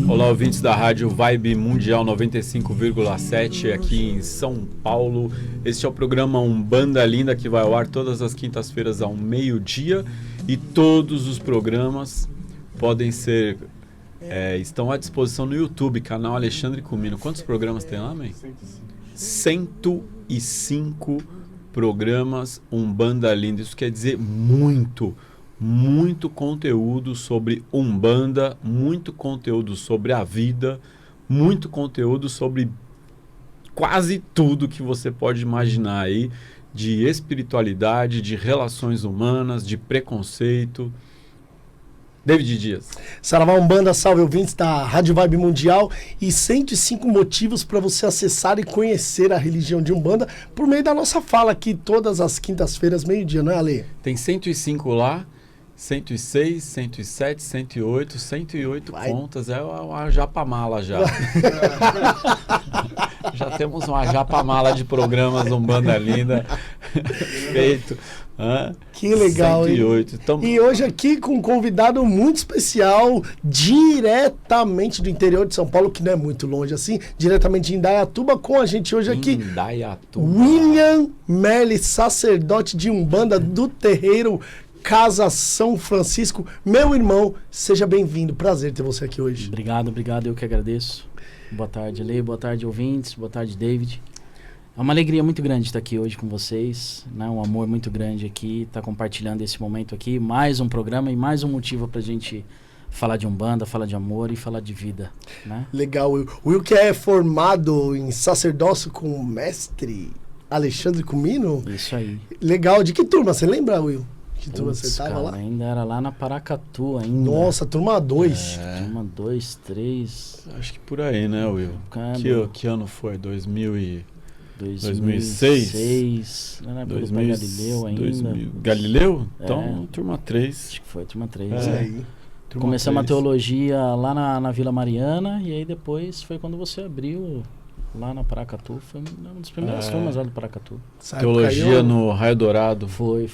Olá, ouvintes da Rádio Vibe Mundial 95,7 aqui em São Paulo. Este é o programa Umbanda Linda, que vai ao ar todas as quintas-feiras ao meio-dia. E todos os programas podem ser... estão à disposição no YouTube, canal Alexandre Comino. Quantos programas tem lá, mãe? 105 programas Umbanda Linda. Isso quer dizer muito conteúdo sobre Umbanda, muito conteúdo sobre a vida, muito conteúdo sobre quase tudo que você pode imaginar aí, de espiritualidade, de relações humanas, de preconceito. David Dias. Saravá Umbanda, salve ouvintes da Rádio Vibe Mundial e 105 motivos para você acessar e conhecer a religião de Umbanda por meio da nossa fala aqui todas as quintas-feiras, meio-dia, não é, Ale? Tem 105 lá, 106, 107, 108, 108 contas, é uma japamala já. Já temos uma japamala de programas Umbanda Linda feito. Que legal, 108. Então... E hoje aqui com um convidado muito especial, diretamente do interior de São Paulo, que não é muito longe assim, diretamente de Indaiatuba, com a gente hoje aqui, William Merli, sacerdote de Umbanda do terreiro Casa São Francisco. Meu irmão, seja bem-vindo, prazer ter você aqui hoje. Obrigado, eu que agradeço. Boa tarde, Lê, boa tarde, ouvintes, boa tarde, David. É uma alegria muito grande estar aqui hoje com vocês, né? Um amor muito grande aqui, estar compartilhando esse momento aqui, mais um programa e mais um motivo pra gente falar de Umbanda, falar de amor e falar de vida, né? Legal, Will. Will que é formado em sacerdócio com o mestre Alexandre Comino? Isso aí. Legal, de que turma, você lembra, Will? Que turma você tava lá? Ainda era lá na Paracatu ainda. Nossa, turma 2. Turma 2, 3. Acho que por aí, né, Will? Que ano foi? 2006? 2006. Não era 2000, Galileu ainda. 2000. Galileu? Então, turma 3. Acho que foi, turma 3. Começamos a teologia lá na Vila Mariana e aí depois foi quando você abriu lá na Paracatu. Foi uma das primeiras turmas lá do Paracatu. Teologia no Raio Dourado. Foi.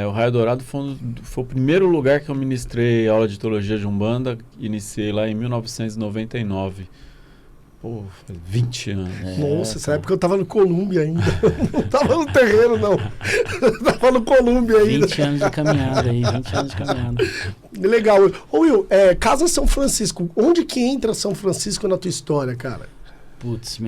O Raio Dourado foi o primeiro lugar que eu ministrei aula de teologia de Umbanda. Iniciei lá em 1999. Pô, faz 20 anos. Nossa, essa época eu tava no Colômbia ainda. Não tava no terreiro, não. Eu tava no Colômbia ainda. 20 anos de caminhada aí, 20 anos de caminhada. Legal. Ô Will, Casa São Francisco, onde que entra São Francisco na tua história, cara? Putz,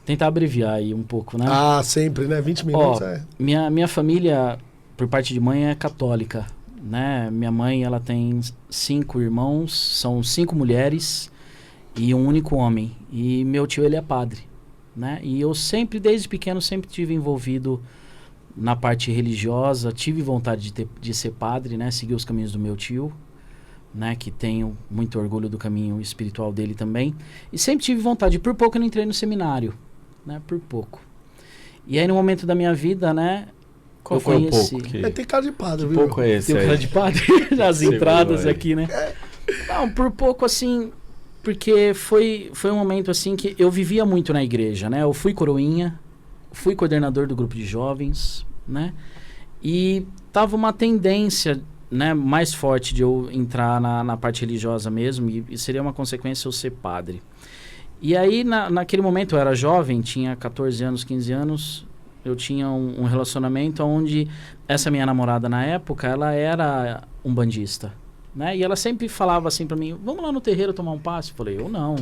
tentar abreviar aí um pouco, né? Ah, sempre, né? 20 minutos, Minha família, por parte de mãe, é católica, né? Minha mãe, ela tem 5 irmãos, são 5 mulheres e um único homem. E meu tio, ele é padre, né? E eu sempre, desde pequeno, sempre tive envolvido na parte religiosa, tive vontade de ser padre, né? Seguir os caminhos do meu tio, né? Que tenho muito orgulho do caminho espiritual dele também. E sempre tive vontade. Por pouco eu não entrei no seminário, né? Por pouco. E aí, no momento da minha vida, né? Qual foi o pouco? Tem cara de padre, viu? Pouco é esse tem aí? Cara de padre? As entradas aqui, né? Não, por pouco, assim... Porque foi um momento assim que eu vivia muito na igreja, né? Eu fui coroinha, fui coordenador do grupo de jovens, né? E tava uma tendência, né, mais forte de eu entrar na parte religiosa mesmo, e seria uma consequência eu ser padre. E aí, naquele momento, eu era jovem, tinha 14 anos, 15 anos, eu tinha um relacionamento onde essa minha namorada na época, ela era umbandista. Né? E ela sempre falava assim pra mim, vamos lá no terreiro tomar um passe? Eu falei, eu não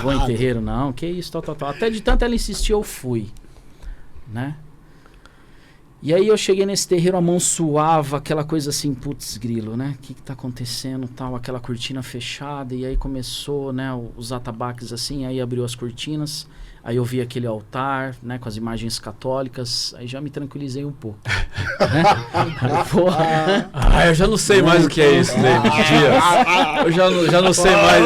vou em terreiro não, que isso, tal. Até de tanto ela insistir, eu fui, né? E aí eu cheguei nesse terreiro, a mão suava, aquela coisa assim, putz grilo, né? O que tá acontecendo, tal, aquela cortina fechada, e aí começou, né, os atabaques assim, aí abriu as cortinas, aí eu vi aquele altar, né, com as imagens católicas, aí já me tranquilizei um pouco. Né? Eu já não sei mais o que é isso, David Dias. Eu já não sei mais.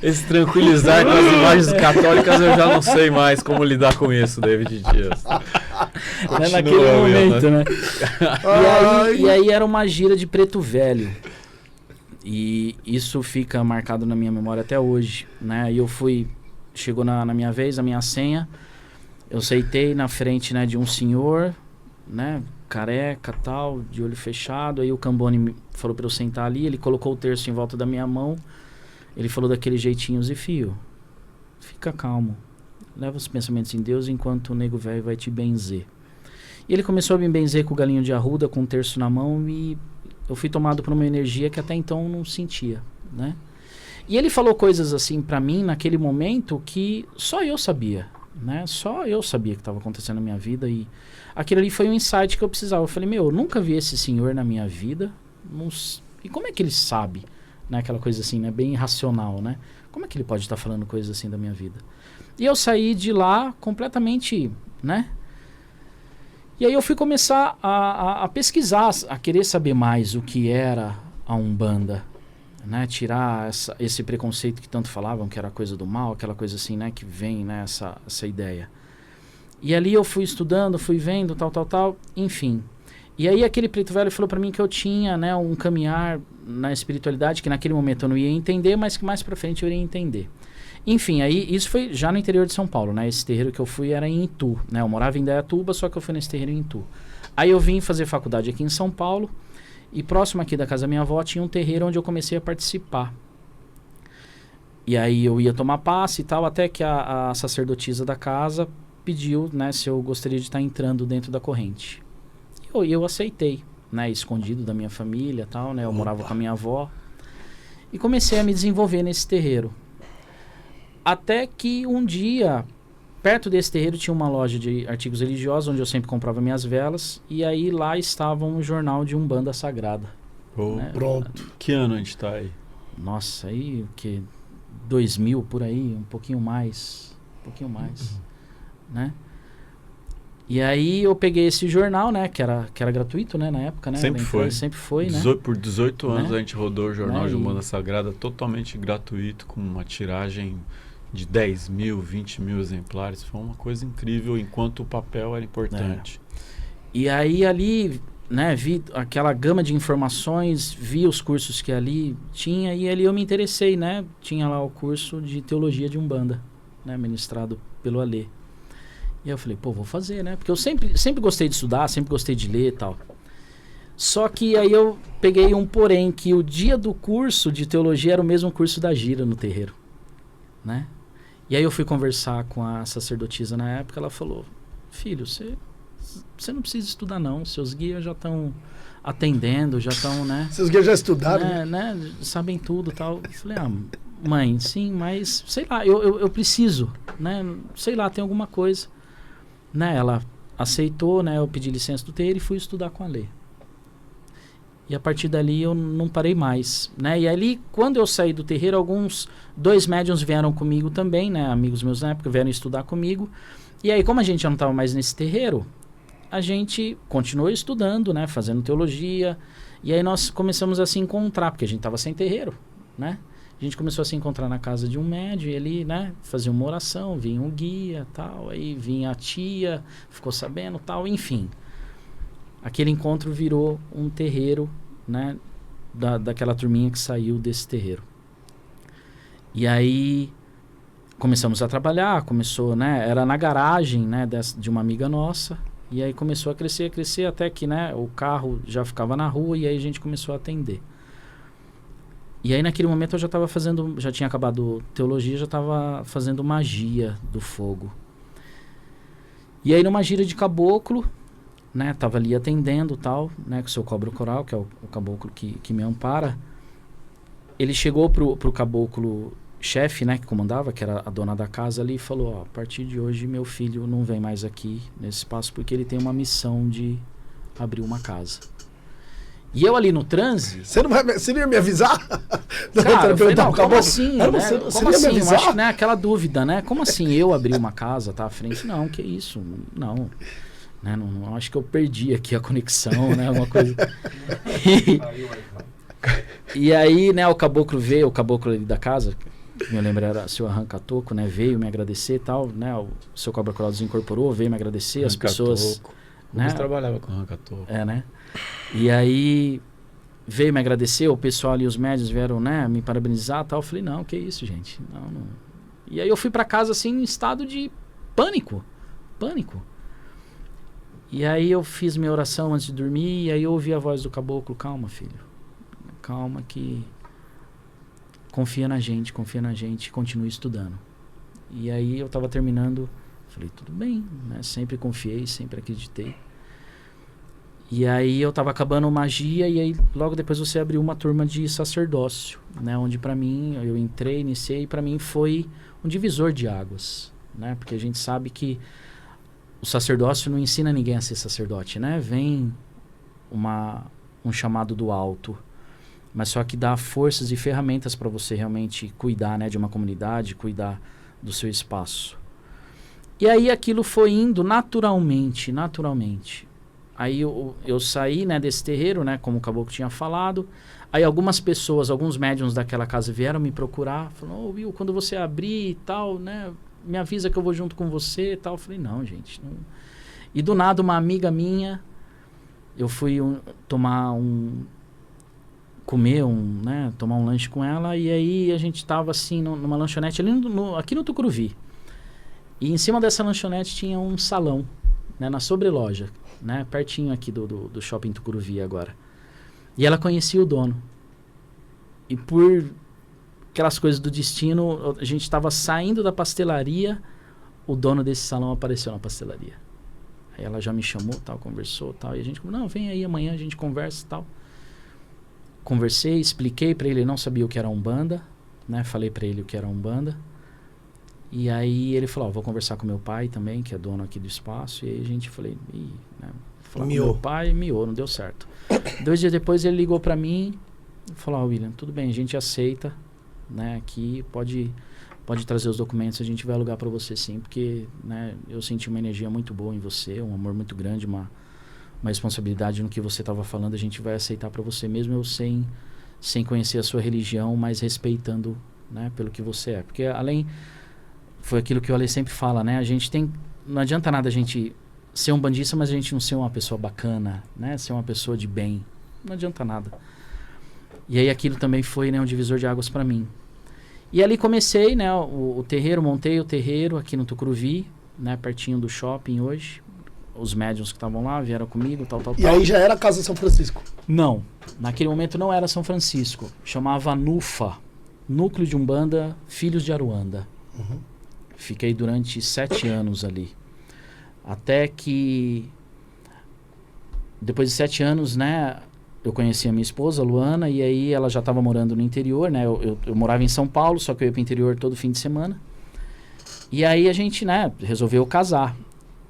Esse tranquilizar com as imagens católicas, eu já não sei mais como lidar com isso, David Dias. Naquele momento, né? E aí era uma gira de Preto Velho. E isso fica marcado na minha memória até hoje, né? E eu chegou na minha vez, a minha senha, eu sentei na frente, né, de um senhor, né, careca, tal, de olho fechado. Aí o Cambone me falou para eu sentar ali, ele colocou o terço em volta da minha mão. Ele falou daquele jeitinho, Zifio, fica calmo. Leva os pensamentos em Deus enquanto o nego velho vai te benzer. E ele começou a me benzer com o galinho de arruda, com um terço na mão, e eu fui tomado por uma energia que até então eu não sentia, né? E ele falou coisas assim pra mim naquele momento que só eu sabia, né? Só eu sabia que estava acontecendo na minha vida, e aquilo ali foi um insight que eu precisava. Eu falei, eu nunca vi esse senhor na minha vida, e como é que ele sabe? Né? Aquela coisa assim, né? Bem irracional, né? Como é que ele pode estar falando coisas assim da minha vida? E eu saí de lá completamente, né? E aí eu fui começar a pesquisar, a querer saber mais o que era a Umbanda, né? Tirar esse preconceito que tanto falavam que era coisa do mal, aquela coisa assim, né? Que vem, né? Essa ideia. E ali eu fui estudando, fui vendo, tal, enfim. E aí aquele preto velho falou pra mim que eu tinha, né? Um caminhar na espiritualidade que naquele momento eu não ia entender, mas que mais pra frente eu iria entender. Enfim, aí isso foi já no interior de São Paulo, né? Esse terreiro que eu fui era em Itu, né? Eu morava em Indaiatuba, só que eu fui nesse terreiro em Itu. Aí eu vim fazer faculdade aqui em São Paulo, e próximo aqui da casa da minha avó tinha um terreiro onde eu comecei a participar. E aí eu ia tomar passe e tal, até que a sacerdotisa da casa pediu, né? Se eu gostaria de estar entrando dentro da corrente. E eu aceitei, né? Escondido da minha família e tal, né? Eu morava com a minha avó. E comecei a me desenvolver nesse terreiro. Até que um dia, perto desse terreiro, tinha uma loja de artigos religiosos, onde eu sempre comprava minhas velas. E aí lá estava um jornal de Umbanda Sagrada. Né? Pronto. Que ano a gente tá aí? Nossa, aí o que? 2000 por aí, um pouquinho mais. Né? E aí eu peguei esse jornal, né? Que era gratuito, né? Na época, né? Sempre foi, né? Por 18 anos, né? A gente rodou o jornal, né? De Umbanda Sagrada totalmente gratuito, com uma tiragem de 10 mil, 20 mil exemplares. Foi uma coisa incrível, enquanto o papel era importante. E aí ali, né? Vi aquela gama de informações, vi os cursos que ali tinha, e ali eu me interessei, né? Tinha lá o curso de Teologia de Umbanda, né? Ministrado pelo Alê. E eu falei, vou fazer, né? Porque eu sempre gostei de estudar, sempre gostei de ler e tal. Só que aí eu peguei um porém, que o dia do curso de teologia era o mesmo curso da gira no terreiro, né? E aí eu fui conversar com a sacerdotisa na época, ela falou, filho, você não precisa estudar não, seus guias já estão atendendo, já estão, né? Seus guias já estudaram, né? Sabem tudo e tal. Eu falei, mãe, sim, mas sei lá, eu preciso, né? Sei lá, tem alguma coisa. Né, ela aceitou, né, eu pedi licença do terreiro e fui estudar com a Lê. E a partir dali eu não parei mais, né? E ali, quando eu saí do terreiro, dois médiuns vieram comigo também, né? Amigos meus na época vieram estudar comigo. E aí, como a gente já não estava mais nesse terreiro, a gente continuou estudando, né? Fazendo teologia. E aí nós começamos a se encontrar, porque a gente estava sem terreiro, né? A gente começou a se encontrar na casa de um médium, e ele, né, fazia uma oração, vinha um guia, tal, aí vinha a tia, ficou sabendo, tal, enfim. Aquele encontro virou um terreiro, né, daquela turminha que saiu desse terreiro. E aí começamos a trabalhar, começou, né, era na garagem, né, de uma amiga nossa, e aí começou a crescer, até que, né, o carro já ficava na rua, e aí a gente começou a atender. E aí naquele momento eu já tinha acabado teologia, já estava fazendo magia do fogo. E aí numa gira de caboclo, né, tava ali atendendo tal, né, com o seu cobra coral, que é o caboclo que me ampara. Ele chegou pro caboclo chefe, né, que comandava, que era a dona da casa ali, e falou, a partir de hoje meu filho não vem mais aqui nesse espaço porque ele tem uma missão de abrir uma casa. E eu ali no transe... Você não ia me avisar? Cara, eu falei, como assim? Né? Como assim? Eu acho, né, aquela dúvida, né? Como assim eu abrir uma casa, tá à frente? Não, que isso? Não. Né, não acho que eu perdi aqui a conexão, né? Alguma coisa. E aí, né, o caboclo ali da casa, que me lembro era o seu Arranca-Toco, né? Veio me agradecer e tal, né? O seu Cobra Coral desincorporou, veio me agradecer, as pessoas... Né? Você trabalhava com Arranca-Toco. Né? E aí veio me agradecer, o pessoal ali, os médios vieram, né, me parabenizar e tal. Eu falei, não, que isso, gente. Não. E aí eu fui pra casa, assim, em estado de pânico. E aí eu fiz minha oração antes de dormir, e aí eu ouvi a voz do caboclo: calma, filho, calma, que confia na gente, continue estudando. E aí eu tava terminando, falei, tudo bem, né? Sempre confiei, sempre acreditei. E aí eu tava acabando magia, e aí logo depois você abriu uma turma de sacerdócio, né? Onde pra mim, eu entrei, iniciei, e pra mim foi um divisor de águas, né? Porque a gente sabe que o sacerdócio não ensina ninguém a ser sacerdote, né? Vem um chamado do alto, mas só que dá forças e ferramentas para você realmente cuidar, né, de uma comunidade, cuidar do seu espaço. E aí aquilo foi indo naturalmente. Aí eu saí, né, desse terreiro, né, como o caboclo tinha falado. Aí algumas pessoas, alguns médiuns daquela casa vieram me procurar, falaram: Will, quando você abrir e tal, né, me avisa que eu vou junto com você e tal. Eu falei: não, gente, não. E do nada uma amiga minha, eu fui tomar um lanche com ela, e aí a gente tava assim numa lanchonete ali aqui no Tucuruvi. E em cima dessa lanchonete tinha um salão, né, na sobreloja, né, pertinho aqui do shopping Tucuruvi agora. E ela conhecia o dono. E por aquelas coisas do destino, a gente estava saindo da pastelaria, o dono desse salão apareceu na pastelaria. Aí ela já me chamou, tal, conversou, tal, e a gente, não, vem aí amanhã, a gente conversa e tal. Conversei, expliquei para ele, ele não sabia o que era Umbanda, né? Falei para ele o que era Umbanda. E aí ele falou: vou conversar com meu pai também, que é dono aqui do espaço. E aí a gente falei, né? Falar com meu pai, miou, não deu certo. 2 dias depois ele ligou para mim e falou: William, tudo bem, a gente aceita, né? Aqui pode trazer os documentos, a gente vai alugar para você sim, porque, né, eu senti uma energia muito boa em você, um amor muito grande, uma responsabilidade no que você estava falando, a gente vai aceitar para você, mesmo eu sem conhecer a sua religião, mas respeitando, né, pelo que você é. Porque foi aquilo que o Ale sempre fala, né, a gente não adianta nada a gente ser um bandista, mas a gente não ser uma pessoa bacana, né, ser uma pessoa de bem, não adianta nada. E aí aquilo também foi, né, um divisor de águas para mim. E ali comecei, né, o terreiro, montei o terreiro aqui no Tucuruvi, né, pertinho do shopping hoje. Os médiuns que estavam lá vieram comigo, tal. E aí já era a Casa São Francisco? Não, naquele momento não era São Francisco. Chamava NUFA, Núcleo de Umbanda Filhos de Aruanda. Uhum. Fiquei durante 7 anos ali. Até que, depois de 7 anos, né, eu conheci a minha esposa, Luana, e aí ela já estava morando no interior, né? Eu morava em São Paulo, só que eu ia para o interior todo fim de semana. E aí a gente, né, resolveu casar.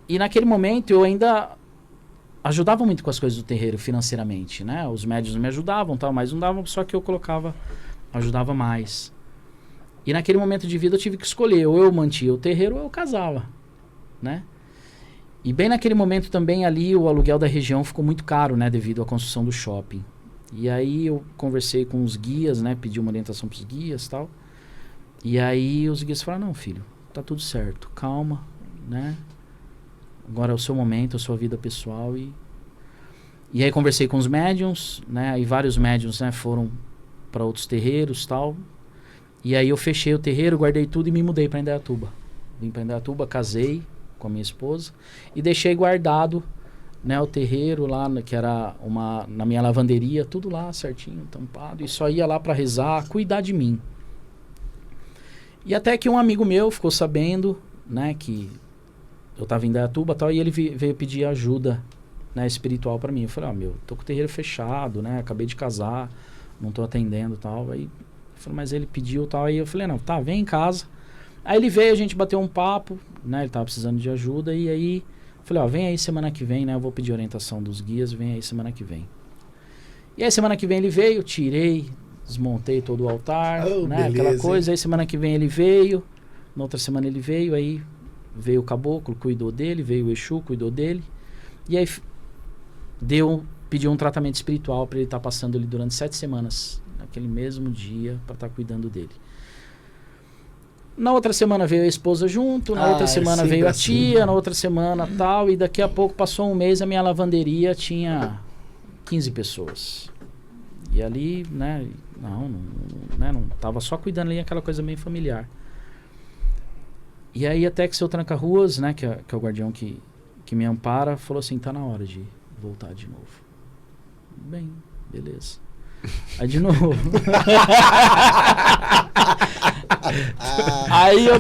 E naquele momento eu ainda ajudava muito com as coisas do terreiro financeiramente, né? Os médiuns me ajudavam, tal, mas não davam, só que eu ajudava mais. E naquele momento de vida eu tive que escolher, ou eu mantia o terreiro ou eu casava, né? E bem naquele momento também ali o aluguel da região ficou muito caro, né? Devido à construção do shopping. E aí eu conversei com os guias, né? Pedi uma orientação para os guias e tal. E aí os guias falaram: não, filho, tá tudo certo, calma, né? Agora é o seu momento, a sua vida pessoal. E aí conversei com os médiuns, né? E vários médiuns, né, foram para outros terreiros e tal. E aí eu fechei o terreiro, guardei tudo e me mudei para Indaiatuba. Vim para Indaiatuba, casei com a minha esposa e deixei guardado, né, o terreiro lá, que era na minha lavanderia, tudo lá certinho, tampado. E só ia lá para rezar, cuidar de mim. E até que um amigo meu ficou sabendo, né, que eu estava em Indaiatuba e tal, e ele veio pedir ajuda, né, espiritual para mim. Eu falei: tô com o terreiro fechado, né, acabei de casar, não tô atendendo e tal. Aí eu falei: mas ele pediu tal. Aí eu falei: não, tá, vem em casa. Aí ele veio, a gente bateu um papo, né, ele tava precisando de ajuda, e aí eu falei: vem aí semana que vem, né, eu vou pedir orientação dos guias, vem aí semana que vem. E aí semana que vem ele veio, tirei, desmontei todo o altar, né, beleza, aquela coisa. Aí semana que vem ele veio, na outra semana ele veio, aí veio o caboclo, cuidou dele, veio o Exu, cuidou dele. E aí pediu um tratamento espiritual para ele estar passando ali durante 7 semanas, naquele mesmo dia, para estar cuidando dele. Na outra semana veio a esposa junto, na outra semana veio a tia, na outra semana tal, e daqui a pouco passou um mês, a minha lavanderia tinha 15 pessoas. E ali, né, não tava só cuidando ali, aquela coisa meio familiar. E aí até que seu Tranca-Ruas, né, que é o guardião que que me ampara, falou assim, tá na hora de voltar de novo. Bem, beleza. Aí de novo. Aí eu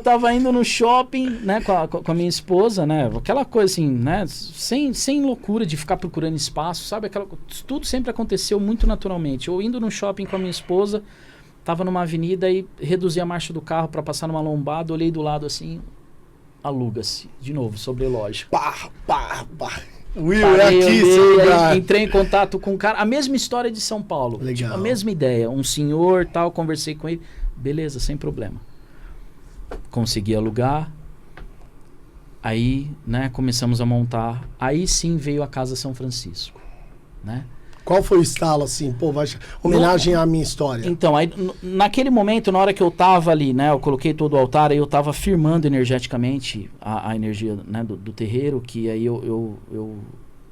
tava indo no shopping, né, com a minha esposa, né? Aquela coisa assim, né? Sem loucura de ficar procurando espaço, sabe? Tudo sempre aconteceu muito naturalmente. Eu indo no shopping com a minha esposa, tava numa avenida e reduzi a marcha do carro para passar numa lombada, olhei do lado assim, aluga-se. De novo, sobrelógico. Pá. Will, parei, é aqui, aí, entrei em contato com o cara, a mesma história de São Paulo. Legal. Tipo, a mesma ideia, um senhor, tal, conversei com ele, beleza, sem problema. Consegui alugar, aí, né, começamos a montar, aí sim veio a Casa São Francisco, né? Qual foi o estalo, assim, pô, homenagem à minha história? Então, aí, naquele momento, na hora que eu tava ali, né, eu coloquei todo o altar, aí eu tava firmando energeticamente a energia, né, do terreiro, que aí eu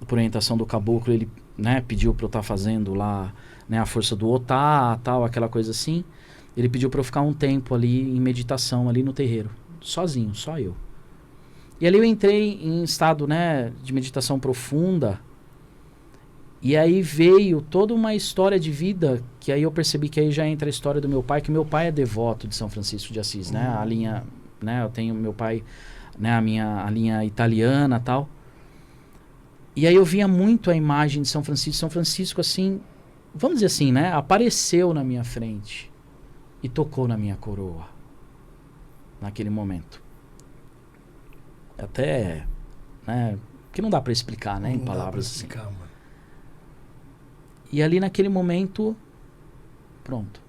por orientação do caboclo, ele, né, pediu pra eu estar fazendo lá, né, a força do Otá, tal, aquela coisa assim. Ele pediu pra eu ficar um tempo ali em meditação, ali no terreiro, sozinho, só eu. E ali eu entrei em estado, né, de meditação profunda. E aí veio toda uma história de vida, que aí eu percebi que aí já entra a história do meu pai, que meu pai é devoto de São Francisco de Assis, né? A linha, né? Eu tenho meu pai, né? A linha italiana, tal. E aí eu via muito a imagem de São Francisco. São Francisco, assim, vamos dizer assim, né? Apareceu na minha frente e tocou na minha coroa naquele momento. Até, né? Que não dá para explicar, né? Em palavras assim. Mano. E ali naquele momento, pronto.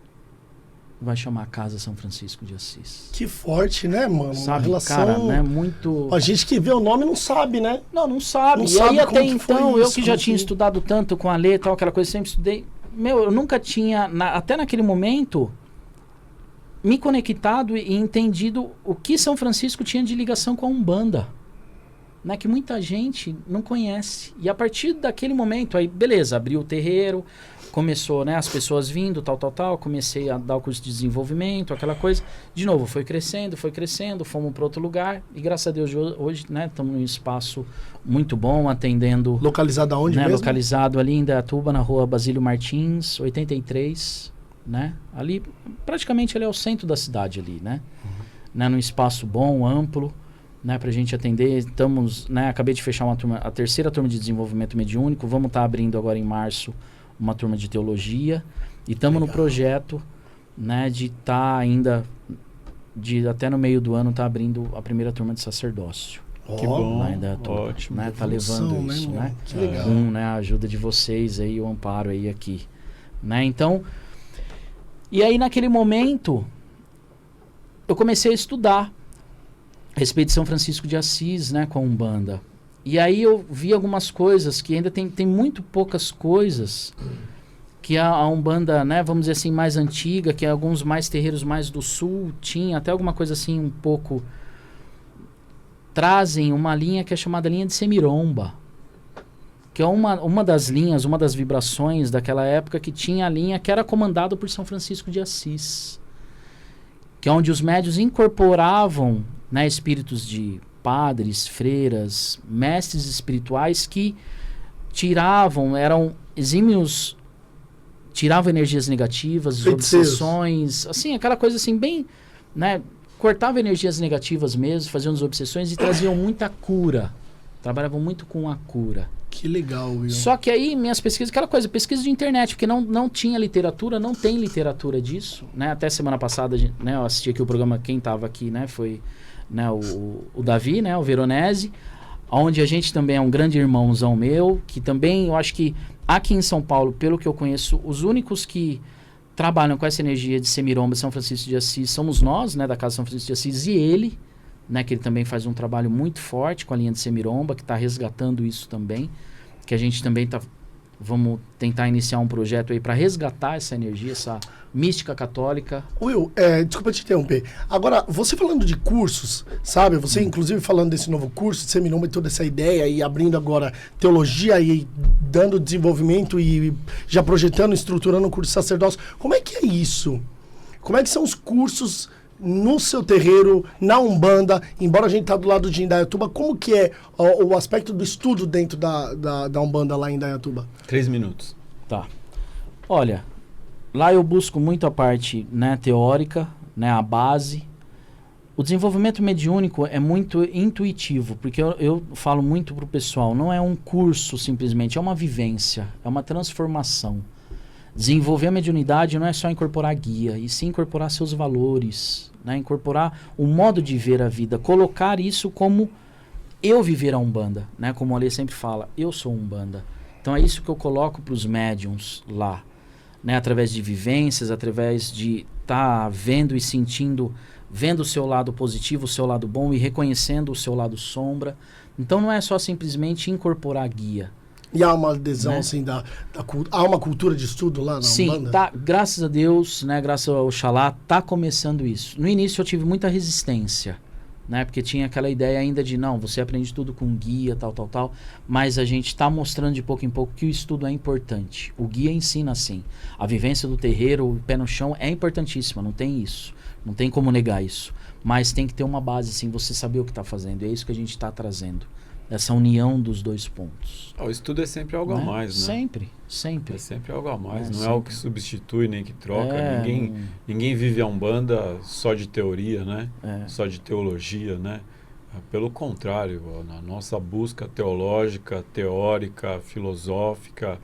Vai chamar a Casa São Francisco de Assis. Que forte, né, mano? Sabe, uma relação... cara, né? Muito... A gente que vê o nome não sabe, né? Não sabe. Não e sabe aí até isso, então, eu que já tinha estudado tanto com a Lê e tal, aquela coisa, sempre estudei. Meu, eu nunca tinha, até naquele momento, me conectado e entendido o que São Francisco tinha de ligação com a Umbanda. Né, que muita gente não conhece. E a partir daquele momento, aí, beleza, abriu o terreiro, começou, né, as pessoas vindo, tal, comecei a dar o curso de desenvolvimento, aquela coisa. De novo, foi crescendo, fomos para outro lugar. E graças a Deus, hoje, né, estamos num espaço muito bom, atendendo... Localizado aonde, né, mesmo? Localizado ali em Indaiatuba, na rua Basílio Martins, 83, né? Ali, praticamente, ali é o centro da cidade ali, né? Né, num espaço bom, amplo, né, pra gente atender. Estamos, né, acabei de fechar a terceira turma de desenvolvimento mediúnico, vamos estar abrindo agora em março uma turma de teologia e estamos no projeto, né, de estar ainda, até no meio do ano, tá abrindo a primeira turma de sacerdócio. Que bom, ótimo. Né, tá levando isso, né? Que legal. Com, né, a ajuda de vocês aí, o amparo aí aqui, né? Então, e aí naquele momento, eu comecei a estudar a respeito de São Francisco de Assis, né, com a Umbanda. E aí eu vi algumas coisas que ainda tem muito poucas coisas que a Umbanda, né, vamos dizer assim, mais antiga, que alguns mais terreiros mais do sul tinha, até alguma coisa assim um pouco, trazem uma linha que é chamada linha de Semiromba, que é uma das linhas, uma das vibrações daquela época que tinha a linha que era comandada por São Francisco de Assis, que é onde os médios incorporavam, né, espíritos de padres, freiras, mestres espirituais que eram exímios, tiravam energias negativas, obsessões, assim, aquela coisa assim, bem, né, cortavam energias negativas mesmo, faziam as obsessões e traziam muita cura, trabalhavam muito com a cura. Que legal, Will. Só que aí minhas pesquisas, aquela coisa, pesquisa de internet, porque não tinha literatura, não tem literatura disso, né? Até semana passada, né, eu assisti aqui o programa, quem estava aqui, né, foi, né, o Davi, né, o Veronese, onde a gente também é um grande irmãozão meu, que também, eu acho que aqui em São Paulo, pelo que eu conheço, os únicos que trabalham com essa energia de Semiromba, São Francisco de Assis, somos nós, né, da Casa São Francisco de Assis, e ele, né, que ele também faz um trabalho muito forte com a linha de Semiromba, que está resgatando isso também, que a gente também vamos tentar iniciar um projeto aí para resgatar essa energia, essa mística católica. Will, desculpa te interromper. Agora, você falando de cursos, sabe? Você, inclusive, falando desse novo curso de Semiromba e toda essa ideia, e abrindo agora teologia e dando desenvolvimento e já projetando, estruturando o curso de sacerdócio. Como é que é isso? Como é que são os cursos no seu terreiro, na Umbanda, embora a gente tá do lado de Indaiatuba, como que é o aspecto do estudo dentro da Umbanda lá em Indaiatuba? 3 minutos. Tá. Olha, lá eu busco muito a parte, né, teórica, né, a base. O desenvolvimento mediúnico é muito intuitivo, porque eu falo muito pro pessoal, não é um curso simplesmente, é uma vivência, é uma transformação. Desenvolver a mediunidade não é só incorporar guia, e sim incorporar seus valores, né? Incorporar o modo de ver a vida, colocar isso como eu viver a Umbanda, né? Como a Alê sempre fala, eu sou Umbanda. Então é isso que eu coloco para os médiums lá, né? Através de vivências, através de estar vendo e sentindo, vendo o seu lado positivo, o seu lado bom e reconhecendo o seu lado sombra. Então não é só simplesmente incorporar guia. E há uma adesão, né? assim, há uma cultura de estudo lá na Umbanda? Sim, tá, graças a Deus, né, graças ao Oxalá, tá começando isso. No início eu tive muita resistência, né, porque tinha aquela ideia ainda de, não, você aprende tudo com guia, tal, mas a gente tá mostrando de pouco em pouco que o estudo é importante. O guia ensina, sim. A vivência do terreiro, o pé no chão, é importantíssima, não tem isso. Não tem como negar isso. Mas tem que ter uma base, sim, você saber o que tá fazendo. É isso que a gente tá trazendo. Essa união dos dois pontos. O estudo é sempre algo a mais, né? Sempre, sempre. É sempre algo a mais, não sempre. é algo que substitui nem que troca. É, Ninguém vive a Umbanda só de teoria, né? É. Só de teologia, né? Pelo contrário, na nossa busca teológica, teórica, filosófica,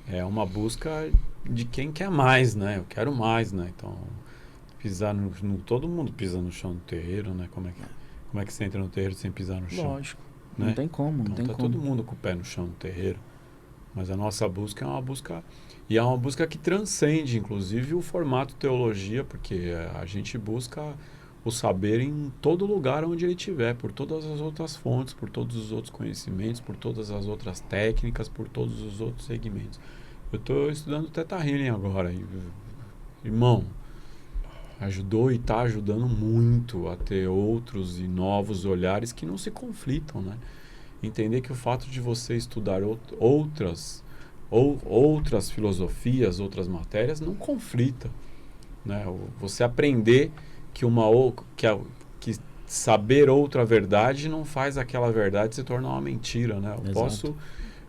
é uma busca de quem quer mais, né? Eu quero mais, né? Então, pisar todo mundo pisa no chão do terreiro, né? Como é que você entra no terreiro sem pisar no chão? Lógico. Né? Não tem como, não então, tem tá como. todo mundo com o pé no chão do terreiro. Mas a nossa busca é uma busca... E é uma busca que transcende, inclusive, o formato teologia, porque a gente busca o saber em todo lugar onde ele estiver, por todas as outras fontes, por todos os outros conhecimentos, por todas as outras técnicas, por todos os outros segmentos. Eu estou estudando Theta Healing agora. Irmão, ajudou e está ajudando muito a ter outros e novos olhares que não se conflitam, né? Entender que o fato de você estudar outras filosofias, outras matérias, não conflita, né? Você aprender que saber outra verdade não faz aquela verdade se tornar uma mentira, né?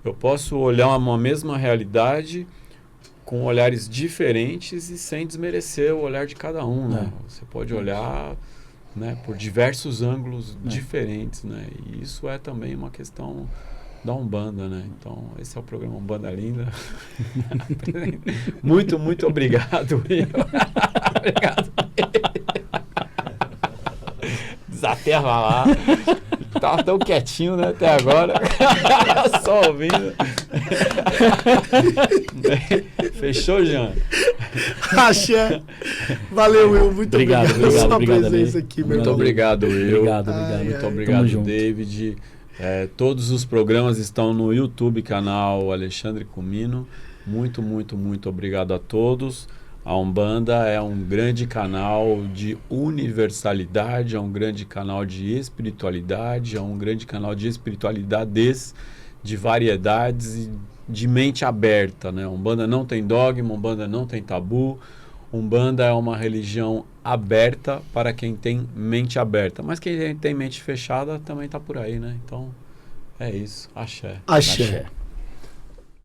Eu posso olhar uma mesma realidade com olhares diferentes e sem desmerecer o olhar de cada um, né? Você pode olhar, né, por diversos ângulos diferentes, né? E isso é também uma questão da Umbanda, né? Então, esse é o programa Umbanda Linda. Muito, muito obrigado, Will. Obrigado. Desaterra lá. Tava tão quietinho, né, até agora. Só ouvindo. Fechou, Jean? Axé. Valeu, Will. Muito obrigado pela sua presença aqui, meu Muito obrigado, Will. Obrigado. Muito obrigado, David. Todos os programas estão no YouTube, canal Alexandre Comino. Muito, muito, muito obrigado a todos. A Umbanda é um grande canal de universalidade, é um grande canal de espiritualidade, é um grande canal de espiritualidades, de variedades e de mente aberta, né? Umbanda não tem dogma, Umbanda não tem tabu, Umbanda é uma religião aberta para quem tem mente aberta, mas quem tem mente fechada também está por aí, né? Então, é isso. Axé. Axé.